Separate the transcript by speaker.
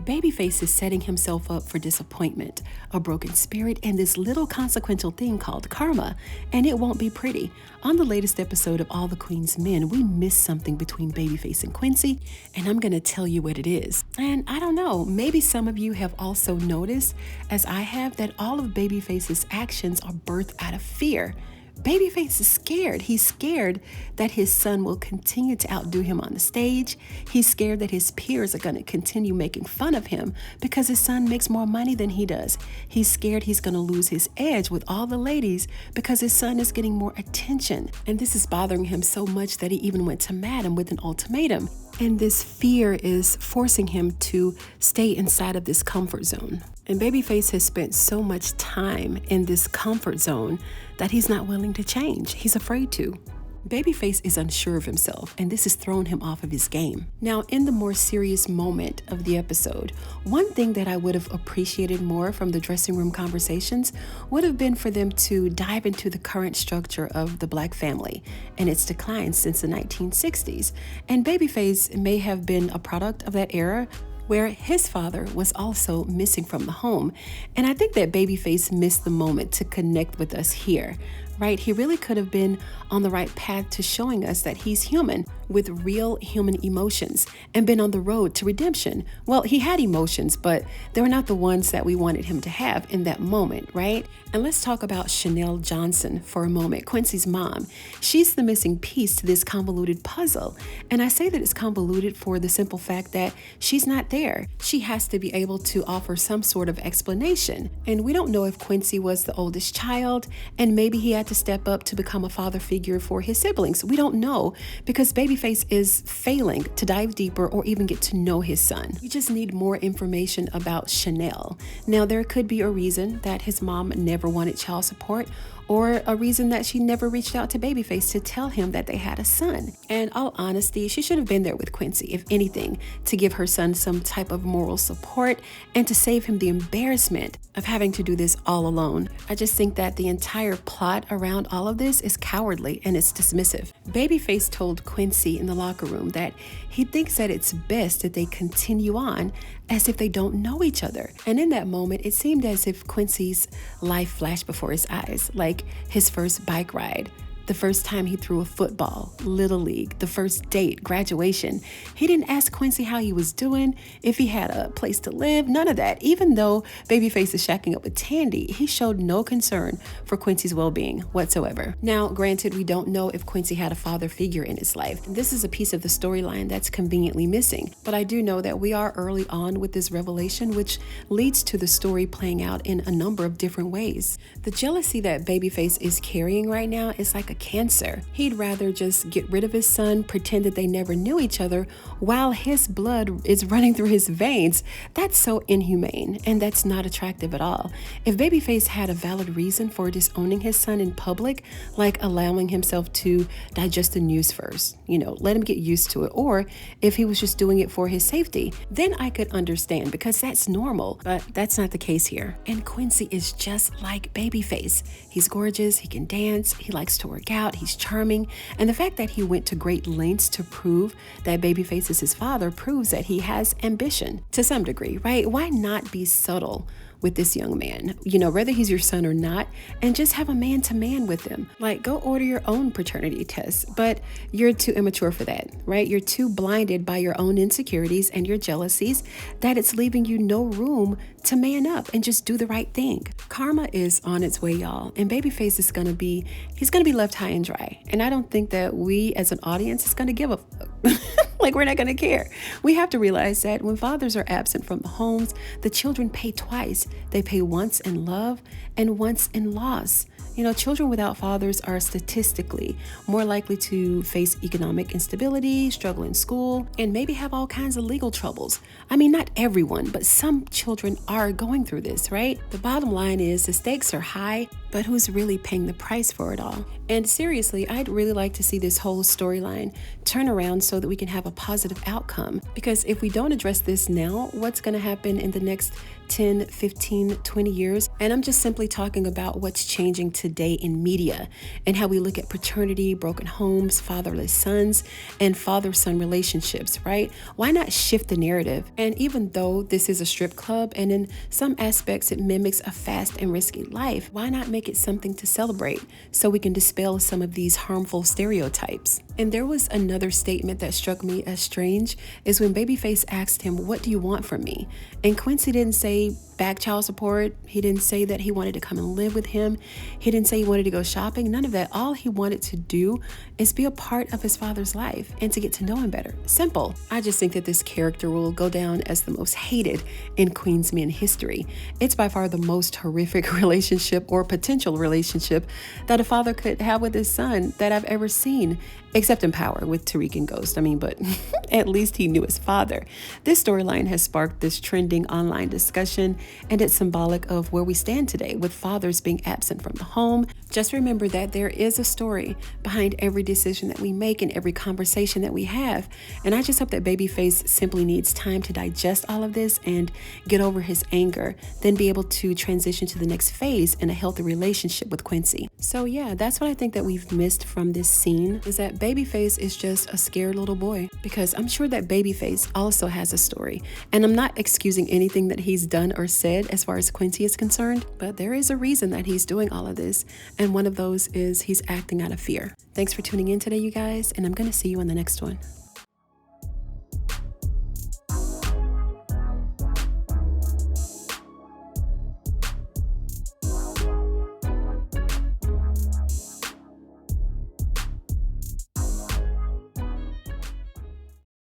Speaker 1: Babyface is setting himself up for disappointment, a broken spirit, and this little consequential thing called karma, and it won't be pretty. On the latest episode of All the Queen's Men, we missed something between Babyface and Quincy, and I'm gonna tell you what it is. And I don't know, maybe some of you have also noticed, as I have, that all of Babyface's actions are birthed out of fear. Babyface is scared. He's scared that his son will continue to outdo him on the stage. He's scared that his peers are going to continue making fun of him because his son makes more money than he does. He's scared he's going to lose his edge with all the ladies because his son is getting more attention. And this is bothering him so much that he even went to Madam with an ultimatum. And this fear is forcing him to stay inside of this comfort zone. And Babyface has spent so much time in this comfort zone that he's not willing to change. He's afraid to. Babyface is unsure of himself, and this has thrown him off of his game. Now, in the more serious moment of the episode, one thing that I would have appreciated more from the dressing room conversations would have been for them to dive into the current structure of the Black family and its decline since the 1960s. And Babyface may have been a product of that era, where his father was also missing from the home. And I think that Babyface missed the moment to connect with us here, right? He really could have been on the right path to showing us that he's human with real human emotions and been on the road to redemption. Well, he had emotions, but they were not the ones that we wanted him to have in that moment, right? And let's talk about Chanel Johnson for a moment, Quincy's mom. She's the missing piece to this convoluted puzzle. And I say that it's convoluted for the simple fact that she's not there. She has to be able to offer some sort of explanation. And we don't know if Quincy was the oldest child and maybe he had to step up to become a father figure for his siblings. We don't know because Babyface is failing to dive deeper or even get to know his son. We just need more information about Chanel. Now, there could be a reason that his mom never wanted child support, or a reason that she never reached out to Babyface to tell him that they had a son. And all honesty, she should have been there with Quincy, if anything, to give her son some type of moral support and to save him the embarrassment of having to do this all alone. I just think that the entire plot around all of this is cowardly and it's dismissive. Babyface told Quincy in the locker room that he thinks that it's best that they continue on as if they don't know each other. And in that moment, it seemed as if Quincy's life flashed before his eyes, like his first bike ride, the first time he threw a football, Little League, the first date, graduation. He didn't ask Quincy how he was doing, if he had a place to live, none of that. Even though Babyface is shacking up with Tandy, he showed no concern for Quincy's well-being whatsoever. Now, granted, we don't know if Quincy had a father figure in his life. This is a piece of the storyline that's conveniently missing. But I do know that we are early on with this revelation, which leads to the story playing out in a number of different ways. The jealousy that Babyface is carrying right now is like a cancer. He'd rather just get rid of his son, pretend that they never knew each other while his blood is running through his veins. That's so inhumane, and that's not attractive at all. If Babyface had a valid reason for disowning his son in public, like allowing himself to digest the news first, let him get used to it, or if he was just doing it for his safety, then I could understand because that's normal, but that's not the case here. And Quincy is just like Babyface. He's gorgeous, he can dance, he likes to work out, he's charming, and the fact that he went to great lengths to prove that Babyface is his father proves that he has ambition to some degree, right? Why not be subtle with this young man, whether he's your son or not, and just have a man-to-man with him? Like, go order your own paternity test, but you're too immature for that, right? You're too blinded by your own insecurities and your jealousies that it's leaving you no room to man up and just do the right thing. Karma is on its way, y'all, and Babyface is he's gonna be left high and dry. And I don't think that we as an audience is gonna give a fuck. Like, we're not gonna care. We have to realize that when fathers are absent from the homes, the children pay twice. They pay once in love and once in loss. Children without fathers are statistically more likely to face economic instability, struggle in school, and maybe have all kinds of legal troubles. I mean, not everyone, but some children are going through this, right? The bottom line is the stakes are high, but who's really paying the price for it all? And seriously, I'd really like to see this whole storyline turn around so that we can have a positive outcome. Because if we don't address this now, what's going to happen in the next 10, 15, 20 years. And I'm just simply talking about what's changing today in media and how we look at paternity, broken homes, fatherless sons, and father-son relationships, right? Why not shift the narrative? And even though this is a strip club and in some aspects it mimics a fast and risky life, why not make it something to celebrate so we can dispel some of these harmful stereotypes? And there was another statement that struck me as strange is when Babyface asked him, "What do you want from me?" And Quincy didn't say back child support. He didn't say that he wanted to come and live with him. He didn't say he wanted to go shopping. None of that. All he wanted to do is be a part of his father's life and to get to know him better. Simple. I just think that this character will go down as the most hated in Queens Men history. It's by far the most horrific relationship or potential relationship that a father could have with his son that I've ever seen, except in Power with Tariq and Ghost. But at least he knew his father. This storyline has sparked this trending online discussion, and it's symbolic of where we stand today with fathers being absent from the home. Just remember that there is a story behind every decision that we make and every conversation that we have. And I just hope that Babyface simply needs time to digest all of this and get over his anger, then be able to transition to the next phase in a healthy relationship with Quincy. So yeah, that's what I think that we've missed from this scene, is that Babyface is just a scared little boy, because I'm sure that Babyface also has a story. And I'm not excusing anything that he's done or said as far as Quincy is concerned, but there is a reason that he's doing all of this. And one of those is he's acting out of fear. Thanks for tuning in today, you guys, and I'm going to see you on the next one.